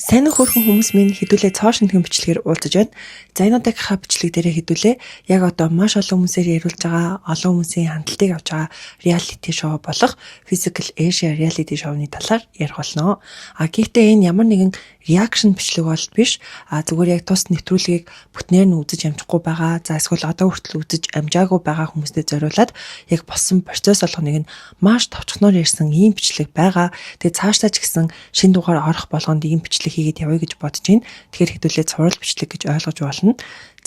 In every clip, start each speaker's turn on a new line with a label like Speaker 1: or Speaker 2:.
Speaker 1: Сайн хөөрхөн хүмүүс минь хэдүүлээ цоо шинтгэн бичлэгээр уулзаж байна. За энэ удаагийнхаа бичлэг дээрээ хэдүүлээ яг одоо маш олон хүмүүсээр яриулж байгаа, олон хүмүүсийн хандлтыг авч байгаа reality show болох Physical Asia reality show-ны талаар ярих болно. Гэхдээ энэ ямар нэгэн reaction бичлэг бол биш. Зүгээр яг тус нэвтрүүлгийг бүтнээр нь үзэж амжихгүй байгаа. За эсвэл одоо хүртэл үзэж амжаагүй байгаа хүмүүстэй зориулаад яг болсон процесс болгоныг нь маш товчхоноор ярьсан ийм бичлэг байгаа. Тэгээ цаашдаа ч гэсэн шинэ дугаар орох болгонд ийм бичлэг хийгээд явъя гэж бодож байна. Тэгэхээр хэдүүлээ цуврал бичлэг гэж ойлгож болно.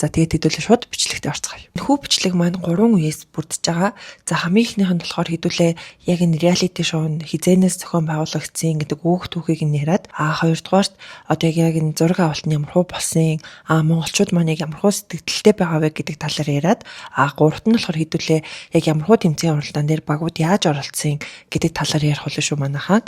Speaker 1: За тэгээд хэдүүлээ шууд бичлэгтээ орцгоё. Хүү бичлэг маань 3 үеэс бүрдэж байгаа. За хамгийн ихнийх нь болохоор хэдүүлээ яг энэ reality show-н хизээнээс зохион байгуулагдсан гэдэг үгх түүхийг нь яриад хоёрдугаарт одоо яг энэ зураг авалт нь ямар хуу болсон монголчууд маань яг ямар хуу сэтгэлдэлтэй байгаа вэ гэдэг талаар яриад гуравт нь болохоор хэдүүлээ яг ямар хуу тэмцээн уралдаан дээр багууд яаж оролцсон гэдэг талаар ярих болно шүү манайхаа.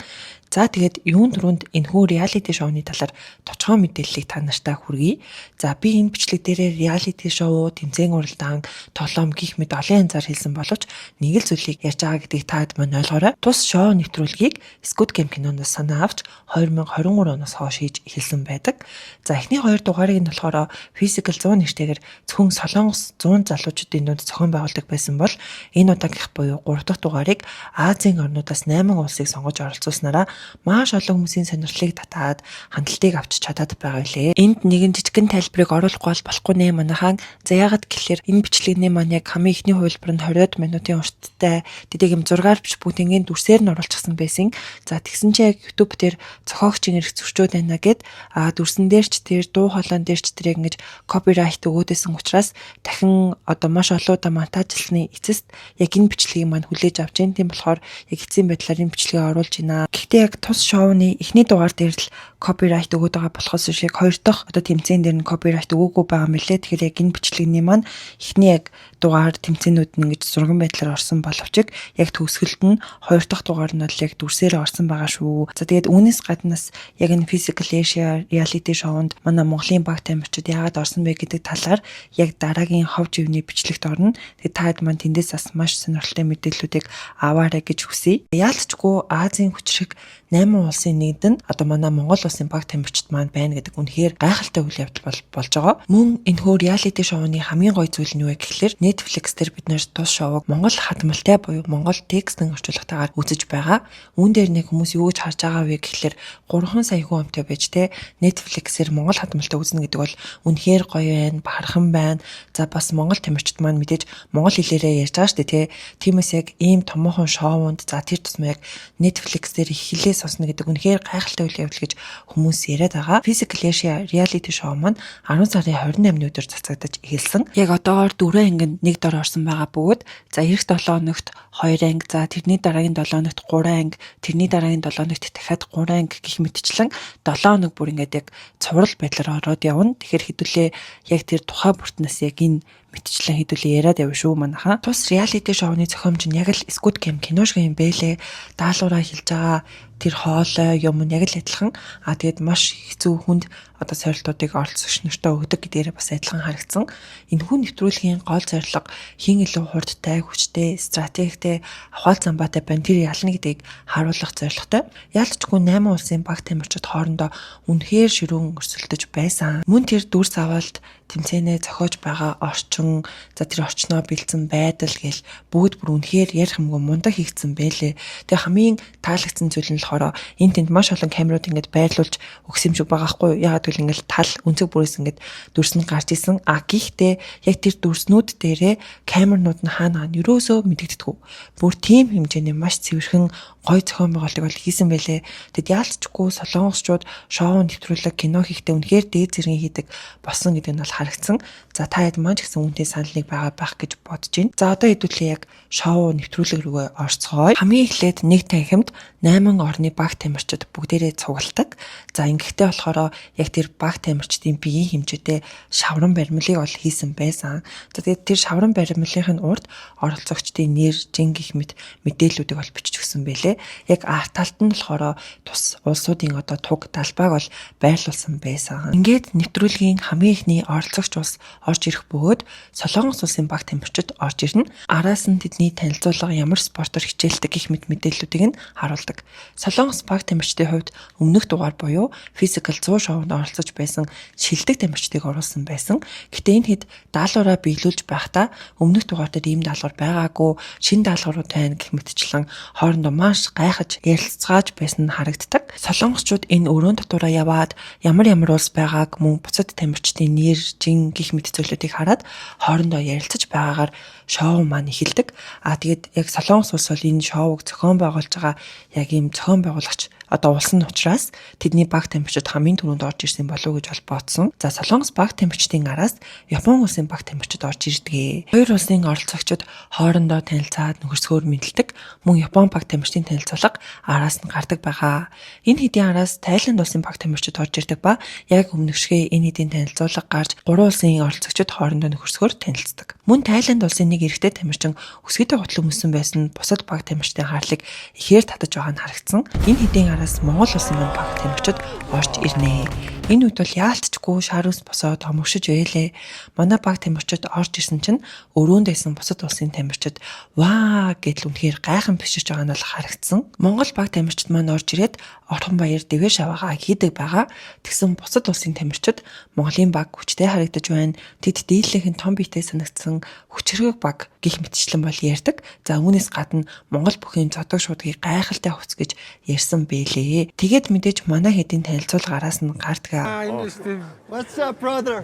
Speaker 1: За тэгээд юун дөрөнд энэхүү reality show-ны талаар товчхон мэдээллийг та нартай хүргэе. За би энэ бичлэг дээрээ reality show, тэмцээн уралдаан, тоглоом гих мэд олон янзаар хэлсэн боловч нэг л зүйлийг ярьж байгаа гэдгийг таад мань ойлгоорой. Тус шоу нэвтрүүлгийг Squid Game киноноос санаа авч 2023 оноос хойш хийж эхэлсэн байдаг. За эхний 2 дугаарыг нь болохоор Physical 100 нэртэйгээр зөвхөн Солонгос 100 залуучуудын дунд зохион байгуулдаг байсан бол энэ удаагийнх буюу 3 дахь дугаарыг Азийн орнуудаас 8 улсыг сонгож оролцуулснараа маш олон хүмүүсийн сонирхлыг татаад хандлтыг авчиж чадаад байгаа билээ. Энд нэгэн жижигхэн тайлбарыг оруулахгүй болохгүй нэ манайхаа. За яагаад гэхээр энэ бичлэгний маань яг хамгийн ихний хувилбар нь 20 минутын урттай тэдэг юм 6-аар биш бүгднийг дүрсээр нь оруулчихсан байсан. За тэгсэн чинь яг YouTube дээр зохиогчийн эрх зөрчөөд байна гэд дүрсэн дээр ч тэр дуу хоолойн дээр ч тэр яг ингэж копирайт өгөөдсэн учраас дахин одоо маш олон удаа монтажлсны эцэст яг энэ бичлэгийг маань хүлээж авч जैन. Тийм болохоор яг эцсийн байдлаар энэ бичлэгийг оруулж байна. Гэхдээ яг тус шоуны эхний дугаар дээр л копирайт өгöd байгаа болохоос шиг хоёр дахь одоо тэмцээн дээр нь копирайт өгөөгүй байгаа мөлий. Тэгэхээр яг энэ бичлэгний маань эхний яг дугаар тэмцээнүүд нь ингэж зурган байдлаар орсон боловч яг төгсгөлд нь хоёр дахь дугаар нь бол яг дүрсээр орсон байгаа шүү. За тэгээд үүнээс гаднаас яг энэ Physical Asia reality show-нд манай Монголын баг тамирчид яагаад орсон бэ гэдэг талаар яг дараагийн хов живний бичлэгт орно. Тэгээд таад маань тэндээс бас маш сонирхолтой мэдээллүүдийг аваарай гэж хүсье. Яалтчгүй Азийн хүчрэг 8 улсын нэгд нь одоо манай Монгол улсын баг тамирчид маань байна гэдэг үнэхээр гайхалтай үйл явдал болж байгаа. Мөн энэхүү reality show-ны хамгийн гоё зүйл нь юу вэ гэхээр Netflix дээр бид нэр тус шоуг Монгол хадмалтай буюу Монгол текстэн орчуулгатаагаар үзэж байгаа. Үүн дээр нэг хүмүүс юу гэж харж байгаа вэ гэхээр 3 сая хүн амтай байж те Netflix-ээр Монгол хадмалтай үзнэ гэдэг бол үнэхээр гоё байна, бахархан байна. За бас Монгол тамирчид маань мэдээж монгол хэлээрээ ярьж байгаа шүү дээ те. Тиймээс яг ийм томоохон шоунд за тэр тусмаа яг Netflix дээр их хэлээ сонсно гэдэг үнэхээр гайхалтай үйл явдал гэж хүмүүс яриад байгаа. Physical Asia reality show маань 10 сарын 28-ны өдөр цацагдаж эхэлсэн. Яг одоогоор 4 ангид нэг дор орсон байгаа бөгөөд за эх 7 хоногт 2 анги, за тэрний дараагийн 7 хоногт 3 анги, тэрний дараагийн 7 хоногт дахиад 3 анги гэх мэтчлэн 7 хоног бүр ингээд яг цуврал байдлаар ороод явна. Тэгэхээр хэдүүлээ яг тэр тухай бүртнээс яг энэ мэтчлэн хэдүүлээ яриад явна шүү манайхаа. Тус reality show-ны зохиомж нь яг л Squid Game кино шиг юм бэлээ. Даалгавраа хэлж байгаа тэр хоолой юм яг л адилхан. Тэгээд маш хэцүү хүнд одоо сорилтуудыг оролцогч нартай өгдөг гэдгээр бас адилхан харагдсан. Энэхүү нэвтрүүлгийн гол зорилго хин илүү хурдтай, хүчтэй, стратегтэй, авахал замбаатай байна. Тэр ялна гэдгийг харуулах зорилготой. Ялцчгүй 8 улсын баг тамирчид хоорондоо үнэхээр ширүүн өрсөлдөж байсан. Мөн тэр дүрс авалт тэмцээнээ зохиож байгаа орчин, за тэр орчноо бэлдсэн байдал гэл бүгд бүр үнэхээр ярих юмгүй мундаг хийгдсэн байлээ. Тэгээ хамгийн таалагдсан зүйл нь болохоор энэ тэнд маш олон камерууд ингэж байрлуулж өгсөн юм шиг байгаа хгүй. Яагаад гэвэл ингээл тал өнцөг бүрээс ингэж дүрс нь гарч исэн. Гэхдээ яг тэр дүрснүүд дээрээ камернууд нь хаана ерөөсөө мэдэгддэггүй. Бүр тийм хэмжээний маш цэвэрхэн гой зохион байгуулалтыг бол хийсэн байлээ. Тэгэд яалтчгүй солонгосчууд шоу нэвтрүүлэг кино хийхдээ үнэхээр дээд зэргийн хийдэг болсон гэдэг нь бол харагдсан. За та хэд маань ч гэсэн үүнтэй саналыг байгаа байх гэж бодож байна. За одоо хэдүүлээ яг шоу нэвтрүүлэг рүүгээ орцгоё. Хамгийн эхлээд нэг танхимд 8 орны баг тамирчид бүгдээрээ цугладаг. За ингэхдээ болохоор яг тэр баг тамирчдын биеийн хэмжээтэй шавран баримлыг бол хийсэн байсан. За тэгээд тэр шавран баримлын урд оролцогчдын нэр, жин гэх мэт мэдээллүүдийг бол бичиж өгсөн байлээ. Яг талд нь болохоор тус улсуудын одоо туг талбайг бол байрлуулсан байсан. Ингээд нэвтрүүлгийн хамгийн ихний ор оролцогч улс орж ирэх бөгөөд Солонгос улсын баг тамирчид орж ирнэ. Араас нь тэдний танилцуулга ямар спортоор хичээлдэг гэх мэт мэдээллүүдийг нь харуулдаг. Солонгос баг тамирчдын хувьд өмнөх дугаар буюу Physical 100 шоунд оролцож байсан шилдэг тамирчдыг оруулсан байсан. Гэтэ энэ хэд даалгавраа биелүүлж байхдаа өмнөх дугаар дээр ийм даалгавар байгаагүй, шинэ даалгаврууд байна гэх мэтчлэн хоорондоо маш гайхаж ярилцгааж байсан нь харагддаг. Солонгосчууд энэ өрөөнд дотоороо яваад ямар улс байгааг мөн буцад тамирчдын нэр, жин гих мэт зүйлүүдийг хараад хоорондоо ярилцаж байгаагаар шоу маань эхэлдэг. Тэгээд яг Солонгос улс бол энэ шоуг зохион байгуулж байгаа яг ийм зохион байгуулагч улс нь учраас тэдний баг тамирчид хамгийн түрүүнд орж ирсэн болов уу гэж бодсон. За Солонгос баг тамирчдын араас Япон улсын баг тамирчид орж ирдэг. Хоёр улсын оролцогчид хоорондоо танилцаад нөхөрсгөөр мэдлдэг. Мөн Япон баг тамирчдын танилцуулга араас нь гардаг байгаа. Энэ хэдийн араас Тайланд улсын баг тамирчид орж ирдэг ба яг өмнөшгөө энэ хэдийн танилцуулга гарч гурван улсын оролцогчид хоорондоо нөхөрсгөөр танилцдаг. Мөн Тайланд улсын нэг эрэгтэй тамирчин өсгийтэй гутлаг мөсөн байсан бусад баг тамирчдын хаалыг ихээр татаж байгаа нь харагдсан. Энэ хэдийн араас Монгол улсын баг тамирчид орж ирнэ. Энэ үед бол яалтчгүй шар ус босоод хомогшиж байлээ. Манай баг тамирчид орж ирсэн чинь өрөөнд байсан бусад улсын тамирчид ваа гэдэл үнэхээр гайхан бишиж байгаа нь бол харагдсан. Монгол баг тамирчид маань орж ирээд орхон баяр дэвэр шаваагаа хийдэг байгаа. Тэгсэн бусад улсын тамирчид Монголын баг хүчтэй харагдаж байна. Тэд дийлэнх нь том биетэй санагдсан хүчрэг баг гих мэтчлэн бол ярьдаг. За үүнээс гадна Монгол бүхийн зодог шуудгийг гайхалтай хувц гэж ярьсан бэлээ. Тэгээд мэдээж манай хэдийн танилцуулгаараас нь гардаг.
Speaker 2: What's up, brother?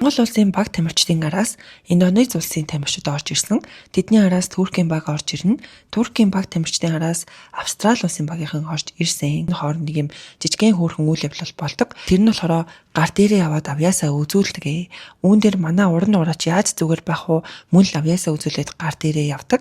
Speaker 1: Монгол улсын баг тамирчдын араас Индонез улсын тамирчид орж ирсэн. Тэдний араас Туркийн баг орж ирнэ. Туркийн баг тамирчдын араас Австрали улсын багийнхан орж ирсэн. Энэ хооронд нэг юм жижигхэн хөөрхөн үйл явдал болдог. Тэр нь болохоор гар дээрээ яваад авьяасаа үзүүлдэг. Үүн дээр манай уран нураач яаж зүгээр байх вэ? Мөн л авьяасаа үзүүлээд гар дээрээ явдаг.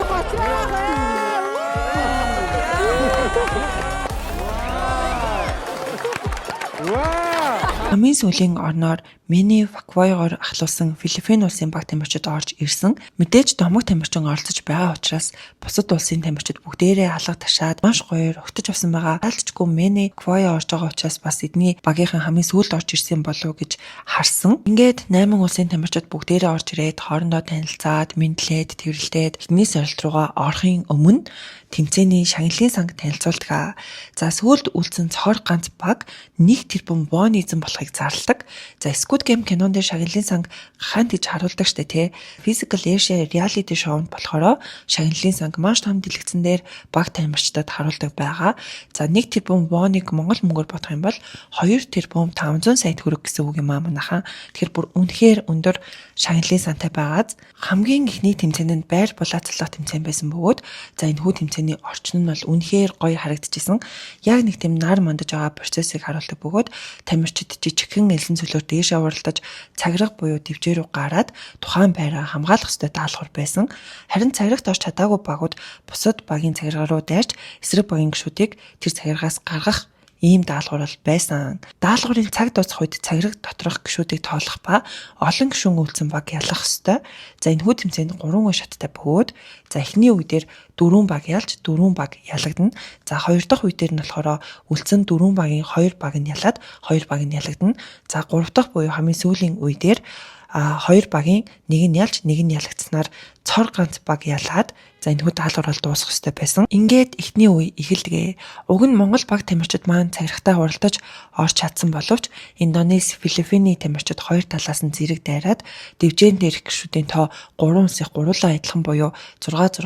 Speaker 1: Хамгийн сүүлийн орноор Мэни Факвойгоор ахлуулсан Филиппин улсын баг тамирчид орж ирсэн. Мэдээж домог тамирчин оролцож байгаа учраас бусад улсын тамирчид бүгдээрээ алга ташаад маш гоёор өгтөж авсан байгаа. Айлчгүй Мэни Факвой орж байгаа учраас бас эдний багийнхан хамгийн сүүлд орж ирсэн болов уу гэж харсан. Ингээд 8 улсын тамирчид бүгдээрээ орж ирээд хоорондоо танилцаад, мэдлээд, тэрэлдээд эхний сорилт руугаа орохын өмнө тэмцээний шагналын санг танилцуулдаг. За сүүлд үлдсэн цоор ганц баг 1 тэрбум вон эзэн болохыг зарладаг. За Squid Game кинонд шагналын санг гахаанд гэж харуулдаг штэ тий. Physical Asia reality шоунд болохоор шагналын санг маш том дэлгэцэн дээр баг тамирчдад харуулдаг байгаа. За 1 тэрбум воныг монгол мөнгөөр бодох юм бол 2 тэрбум 500 сая төгрөг гэсэн үг юм аа манайхаа. Тэгэхээр бүр үнэхээр өндөр шагналын сантай байгааз хамгийн ихний тэмцээнд байр булаацлах тэмцээн байсан бөгөөд за энэ хүү тэмцээний орчин нь бол үнэхээр гоё харагдчихсан. Яг нэг тийм нар мандаж байгаа процессыг харуулдаг бөгөөд тамирчид жижигхэн элсэн цөлөөр дээш авралдаж цагираг буюу дэвжээ рүү гараад тухайн байраа хамгаалах ёстой даалгавар байсан. Харин цагирагт орч чадаагүй багууд бусад багийн цагиргаа руу дайрч эсрэг багийн гишүүдийг тэр цагиргаас гаргах ийм даалгавар байсан. Даалгаврын цаг дуусах үед цагираг доторх гишүүдийг тоолох ба олон гишүүн үлдсэн баг ялах ёстой. За энэ хүү тэмцээнд 3 үе шаттай бөгөөд за эхний үе дээр 4 баг ялж 4 баг ялагдана. За хоёр дахь үе дээр нь болохоор үлдсэн 4 багийн 2 баг нь ялаад 2 баг нь ялагдана. За 3 дахь буюу хамгийн сүүлийн үе дээр 2 багийн нэг нь ялж нэг нь ялагдсанаар цор ганц баг ялаад за энэ хүү даалгавар дуусах ёстой байсан. Ингээд эхний үе эхэлдэг. Уг нь Монгол баг тамирчид маань цагирагтаа хуралдаж орж чадсан боловч Индонез, Филиппиний тамирчид хоёр талаас нь зэрэг дайраад дэвжээн дээрх гишүүдийн тоо 3 улсыг гуруулаа адилхан буюу 6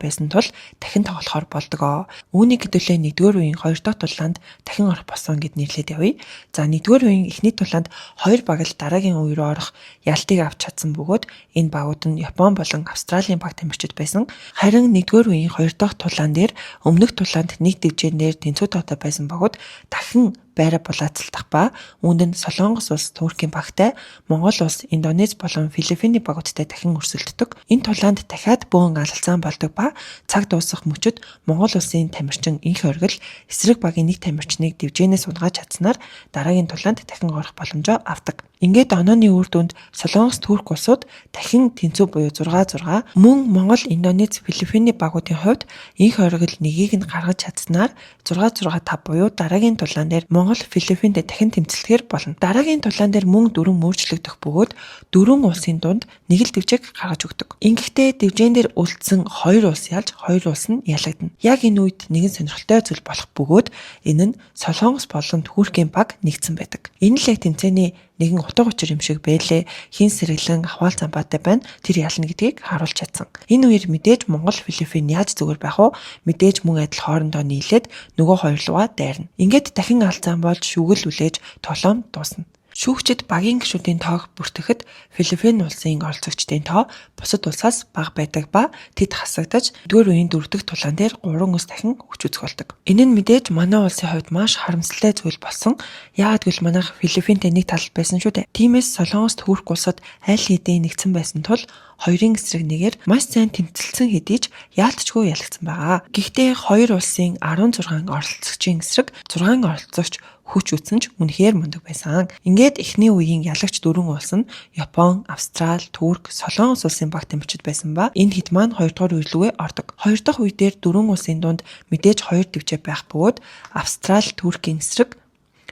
Speaker 1: байсан тул дахин тоглохоор болдог. Үүнийг хэдүүлээ 1-р үеийн 2 дахь тулаанд дахин орох болсон гэд нэрлээд явъя. За 1-р үеийн эхний тулаанд 2 баг л дараагийн үе рүү орох ялтыг авч чадсан бөгөөд энэ багууд нь Япон болон Австралийн баг тамирчид байсан. Харин 1-р үеийн 2 дахь тулаан дээр өмнөх тулаанд нэг дэвжээн дээр тэнцүү тоотой байсан багууд дахин байраа булаацалдах ба үүнд нь Солонгос улс, Туркийн багтай, Монгол улс, Индонез болон Филиппиний багуудтай дахин өрсөлддөг. Энэ тулаанд дахиад бөөн алалцаан болдог ба цаг дуусах мөчөд Монгол улсын тамирчин инх оргил эсрэг багийн нэг тамирчныг дэвжээнээс унгааж чадсанаар дараагийн тулаанд дахин орох боломжоо авдаг. Ингээд онооны үр дүнд Солонгос, Турк улсууд дахин тэнцүү буюу 6 6, мөн Монгол, Индонез, Филиппиний багуудын хувьд инх оргил нэгийг нь гаргаж чадсанаар 6-6-5 буюу дараагийн тулаан дээр Монгол, Филиппинд дахин тэмцэлтгэр болно. Дараагийн тулаан дээр мөн 4 мөрчлөгдөх бөгөөд 4 улсын дунд нэг л дэвжээг гаргаж өгдөг. Ингэхдээ дэвжээн дээр үлдсэн 2 улс ялж 2 улс нь ялагдана. Яг энэ үед нэгэн сонирхолтой зүйл болох бөгөөд энэ нь Солонгос болон Туркийн баг нэгдсэн байдаг. Энэ л яг тэмцээний нэгэн утга учир юм шиг байлээ. Хин сэргэлэн ахвал замбаатай байна. Тэр ялна гэдгийг харуулж чадсан. Энэ үеэр мэдээж Монгол, Филиппин яаж зүгээр байх вэ? Мэдээж мөн адил хоорондоо нийлээд нөгөө хоёр лугаа дайрна. Ингээд дахин алзаан болж шүгэл үлээж тоглоом дуусна. Шүүгчид багийн гишүүдийн тоог бүртгэхэд Филиппин улсын оролцогчдын тоо бусад улсаас бага байдаг ба тэд хасагдаж 4 үеийн 4 дахь тулаан дээр 3 ус дахин өгч үзэх болдог. Энэ нь мэдээж манай улсын хувьд маш харамсалтай зүйл болсон. Яагад гэвэл манайх Филиппинтэй нэг тал байсан шүү дээ. Тиймээс Солонгос, Турк улсад аль хэдийн нэгдсэн байсан тул хоёрын эсрэг нэгээр маш сайн тэмцэлсэн хэдий ч яалтчгүй ялагдсан байгаа. Гэхдээ хоёр улсын 16 оролцогчийн эсрэг 6 оролцогч хүч үтсэн ч үнэхээр мундаг байсан. Ингээд эхний үеийн ялагч 4 улс нь Япон, Австрали, Турк, Солонгос улсын баг тамирчид байсан ба энэ хэд маань 2 дугаар үе рүүгээ ордог. 2 дахь үе дээр 4 улсын дунд мэдээж 2 дэвжээ байх бөгөөд Австрали, Туркийн эсрэг,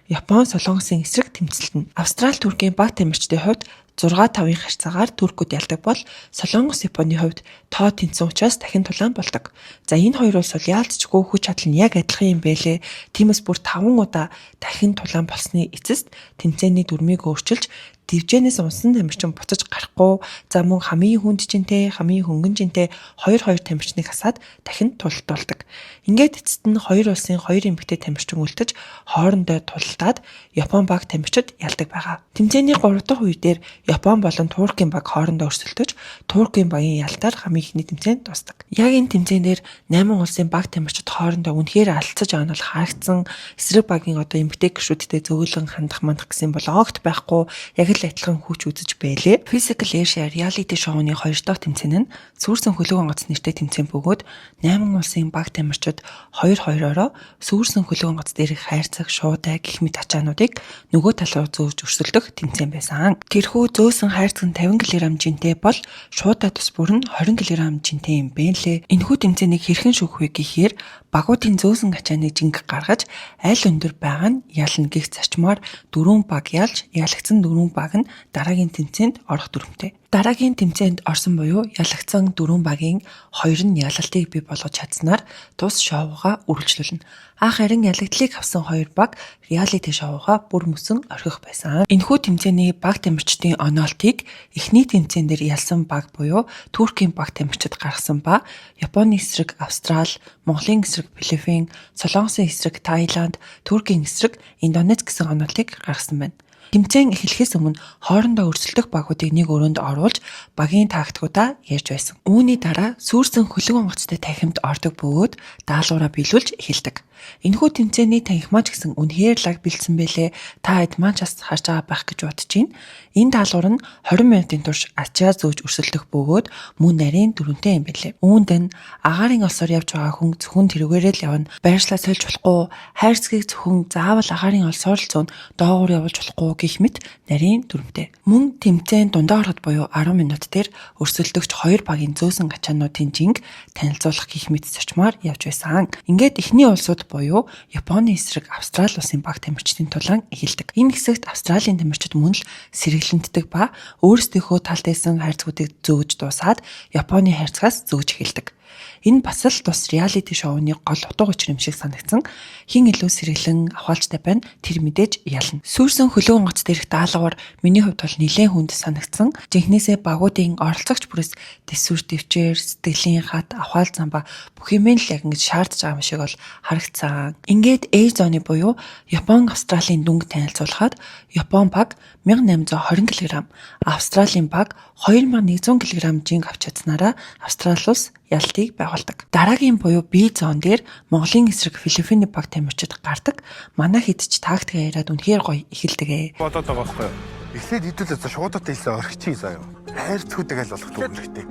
Speaker 1: Япон, Солонгосын эсрэг тэмцэлтэнэ. Австрали, Туркийн баг тамирчдын хувьд 6-5-ийн харьцаагаар Туркууд ялдаг бол Солонгос, Японы хувьд тоо тэнцсэн учраас дахин тулаан болдог. За энэ хоёр улс бол яалтчгүй хүч чадал нь яг адилхан юм байлээ. Тиймээс бүр 5 удаа дахин тулаан болсны эцэст тэмцээний дүрмийг өөрчилж дивжэнээс унсан тамирчин буцаж гарахгүй, за мөн хамгийн хүнд жинтэй, хамгийн хөнгөн жинтэй 2-2 тамирчныг хасаад дахин тулалт болдог. Ингээд эцэст нь хоёр улсын 2 эмэгтэй тамирчин үлдэж хоорондоо тулалдаад Япон баг тамирчид ялдаг байгаа. Тэмцээний 3 дахь үе дээр Япон болон Туркийн баг хоорондоо өрсөлдөж, Туркийн багийн ялтаар хамгийн ихний тэмцээнд дуусдаг. Яг энэ тэмцээн дээр 8 улсын баг тамирчид хоорондоо үнэхээр алцаж байгаа нь бол харагдсан. Эсрэг багийн одоо эмэгтэй гишүүдтэй зөөлөн хандах мандах гэсэн бол огт байхгүй. Яг л адилхан хүч үзэж байлээ. Physical Asia reality шоуны 2 дахь тэмцээн нь Сүүрсэн хөлөг онгоц нэртэй тэмцээн бөгөөд 8 улсын баг тамирчид 2-2-ороо Сүүрсэн хөлөг онгоц дээрх хайрцаг, шуудай гэх мэт ачаануудыг нөгөө тал руу зөөж өрсөлдөх тэмцээн байсан. Тэрхүү зөөсөн хайрцаг нь 50 кг жинтэй бол шуудай тус бүр нь 20 кг жинтэй юм бэ лээ. Энэхүү тэмцээнийг хэрхэн шүүх вэ гэхээр багуудын зөөсөн ачааны жинг гаргаж аль өндөр байгаа нь ялна гэх зарчмаар 4 баг ялж ялагдсан 4 баг нь дараагийн тэмцээнд орох дүрмтэй. Дараагийн тэмцээнд орсон буюу ялагдсан 4 багийн 2 нь ялалтыг бий болгож чадсанаар тус шоугаа үргэлжлүүлнэ. Харин ялагдlыг авсан 2 баг реалити шоугаа бүр мөсөн орхих байсан. Энэхүү тэмцээний баг тамирчдын онолтыг эхний тэмцээн дээр ялсан баг буюу Туркийн баг тамирчид гаргасан ба Японы эсрэг Австрали, Монголын эсрэг Филиппин, Солонгосын эсрэг Таиланд, Туркийн эсрэг Индонез гэсэн онолтыг гаргасан байна. Тэмцээн эхлэхээс өмнө хоорондоо өрсөлдөх багуудыг нэг өрөөнд оруулж багийн тактикуудаа ярьж байсан. Үүний дараа Сүүрсэн хөлөг онгоцтой танхимд ордог бөгөөд даалгавраа биелүүлж эхэлдэг. Энэхүү тэмцээний танхимаач гэсэн үнэхээр лаг бэлдсэн байлээ. Та хэд маань ч харж байгаа байх гэж бодож байна. Энэ даалгавар нь 20 минутын турш ачаа зөөж өрсөлдөх бөгөөд мөн нарийн дөрөнтэй юм байлээ. Үүнд нь агаарын олсоор явж байгаа хүн зөвхөн тэрүүгээрээ л явна. Байршлаа сольж болохгүй, хайрцгийг зөвхөн заавал агаарын олсоор л зүүн доогуур явуулж болохгүй гэх мэт нарийн дүрмтэй. Мөн тэмцээн дундаа ороход буюу 10 минут дээр өрсөлдөгч 2 багийн зөөсөн ачаануудын жинг танилцуулах гэх мэт зарчмаар явж байсан. Ингээд эхний улсууд буюу Японы эсрэг Австрали улсын баг тамирчдын тулаан эхэлдэг. Энэ хэсэгт Австралийн тамирчид мөн л сэргэлэнтдэг ба өөрсдийнхөө талд байсан хайрцагуудыг зөөж дуусаад Японы хайрцагаас зөөж эхэлдэг. Энэ бас л тус реалити шоуны гол утга учир юм шиг санагдсан. Хин илүү сэргэлэн авахалжтай байна. Тэр мэдээж ялна. Сүүрсэн хөлөг онгоц дээрх даалгавар миний хувьд бол нэлээд хүнд санагдсан. Жинхнээсээ багуудын оролцогч бүрээс дэсвэр дэвчээр, сэтгэлийн хат, авахал замба бүх юм л яг ингэж шаардж байгаа юм шиг бол харагдсан. Ингээд A зоны буюу Япон, Австралийн дүнг танилцуулахад Япон баг 1820 кг, Австралийн баг 2100 кг жинг авч чадсанараа Австрали улс ялтыг байгуулдаг. Дараагийн буюу B зон дээр Монголын эсрэг Филиппиний баг тамирчид гардаг. Манай хэд ч тактикаа яриад үнэхээр гоё эхэлдэг.
Speaker 3: Бодоод байгаа байхгүй юу? Эхлээд хэдүүлээ шуудаатай хэлсэн орхичих заяа. Хайр цүүдэг аль болох дүүх хэрэгтэй.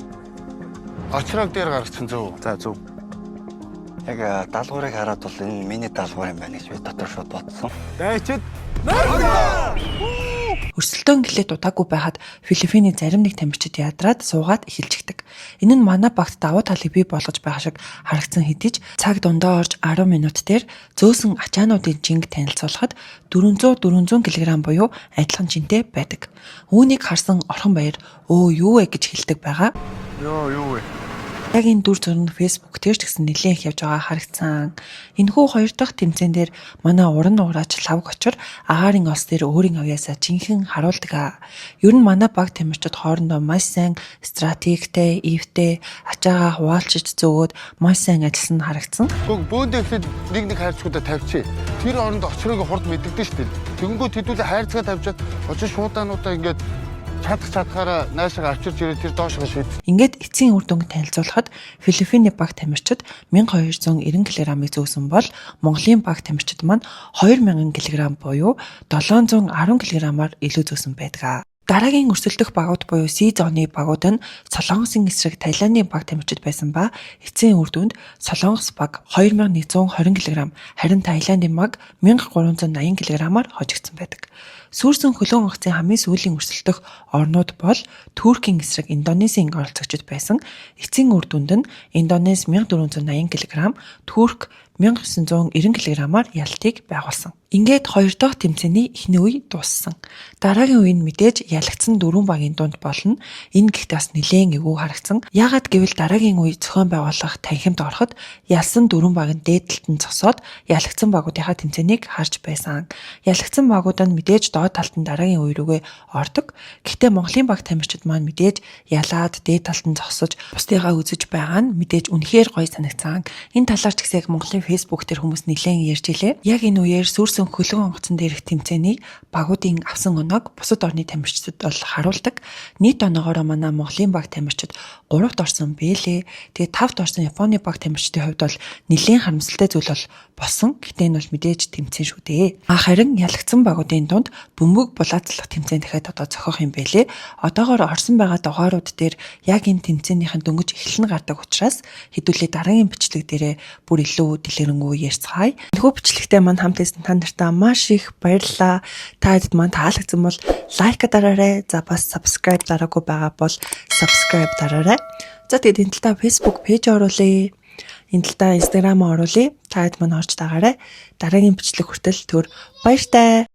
Speaker 3: Очрог дээр гаргачихсан зөв. За зөв.
Speaker 4: Яг даалгаврыг хараад бол энэ миний даалгавар юм байна гэж би дотор шууд бодсон.
Speaker 3: Дайчид.
Speaker 1: Өрсөлдөөн гэлээд удаагүй байхад Филиппиний зарим нэг тамирчид ядраад суугаад эхэлчихдэг. Энэ нь манай багт давуу талыг бий болгож байгаа шиг харагдсан хэдий ч цаг дундаа орж 10 минут дээр зөөсөн ачаануудын жинг танилцуулахад 400 кг буюу адилхан жинтэй байдаг. Үүнийг харсан Орхон баяр өө юу вэ гэж хэлдэг байгаа.
Speaker 3: Юу вэ?
Speaker 1: Яг энэ дүр зураг нь Facebook дээр ч гэсэн нэлээд их явж байгаа харагдсан. Энэхүү хоёр дахь тэмцээн дээр манай уран нуураач лав гочор агаарын ос дээр өөрийн авьяасаа жинхэнэ харуулдаг. Ер нь манай баг тамирчид хоорондоо маш сайн стратегтэй, эвтэй, ачаагаа хуваалцж зөөгөөд маш сайн ажилласан нь харагдсан.
Speaker 3: Бөөндөө ихлээр нэг хайрцагуудаа тавьчих. Тэр оронд очрыг хурд мэддэгдэн шүү дээ. Тэгэнгүүт хэдүүлээ хайрцагаа тавьчаад очир шуудаануудаа ингээд чадхаараа наашаа авчирч ирээд тэр доошоо шийд.
Speaker 1: Ингээд эцсийн үр дүнг танилцуулахад Филиппиний баг тамирчид 1290 кг-ыг зөөсөн бол Монголын баг тамирчид маань 2000 кг буюу 710 кг-аар илүү зөөсөн байдаг. Дараагийн өрсөлдөх багууд буюу C зооны багууд нь Солонгосын эсрэг Таиландын баг тамирчид байсан ба эцсийн үр дүнд Солонгос баг 2120 кг, харин Таиландын баг 1380 кг-аар хожигдсон байдаг. Сүүрсэн хөлөөн онгоцын хамгийн сүүлийн өрсөлдөх орнууд бол Туркийн эсрэг Индонезийн оролцогчид байсан. Эцсийн үр дүнд нь Индонез 1480 кг, Турк 1990 кг-аар ялтыг байгуулсан. Ингээд хоёр дахь тэмцээний эхний үе дууссан. Дараагийн үе нь мэдээж ялагдсан дөрвөн багийн дунд болно. Энэ гэхдээ бас нэлээд эвгүй харагдсан. Яагаад гэвэл дараагийн үе зохион байгуулах танхимд ороход ялсан дөрвөн баг нь дээд талд нь зогсоод ялагдсан багуудынхаа тэмцээнийг харж байсан. Ялагдсан багууд нь мэдээж доод талд нь дараагийн үе рүүгээ ордог. Гэхдээ Монголын баг тамирчид маань мэдээж ялаад дээд талд нь зогсож бусдыгаа үзэж байгаа нь мэдээж үнэхээр гоё санагцсан. Энэ талаар ч гэсэн яг Монголын Facebook дээр хүмүүс нэлээд ярьж илээ. Яг энэ үеэр сүүрсэн хөлөөн онгоцон дээрх тэмцээний багуудын авсан оноог бусад орны тамирчид бол харуулдаг. Нийт оноогоор манай Монголын баг тамирчид 3-т орсон бэлээ. Тэгээ 5-т орсон Японы баг тамирчдын хувьд бол нэлээд харамсалтай зүйл бол болсон. Гэтэ энэ бол мэдээж тэмцээн шүү дээ. Харин ялагдсан багуудын дунд бөмбөг булаацлах тэмцээн дахиад одоо зохиох юм бэлээ. Одоогоор орсон байгаа дугаарууд дээр яг энэ тэмцээнийхэн дөнгөж эхлэн гардаг учраас хэдүүлээ дараагийн бичлэг дээрээ бүр илүү дэлгэрэнгүй ярьцгаая. Энэхүү бичлэгтээ мань хамт байсан та нартай маш их баярлалаа. Та хэд мань таалагдсан бол лайк дараарай. За бас subscribe дараагүй байгаа бол subscribe дараарай. За тэгээд энэ талаа Facebook пэйж оруулъя. Энэ талаа Instagram оруулъя. Та хэд мань орж дагаарай. Дараагийн бичлэг хүртэл түр баяртай.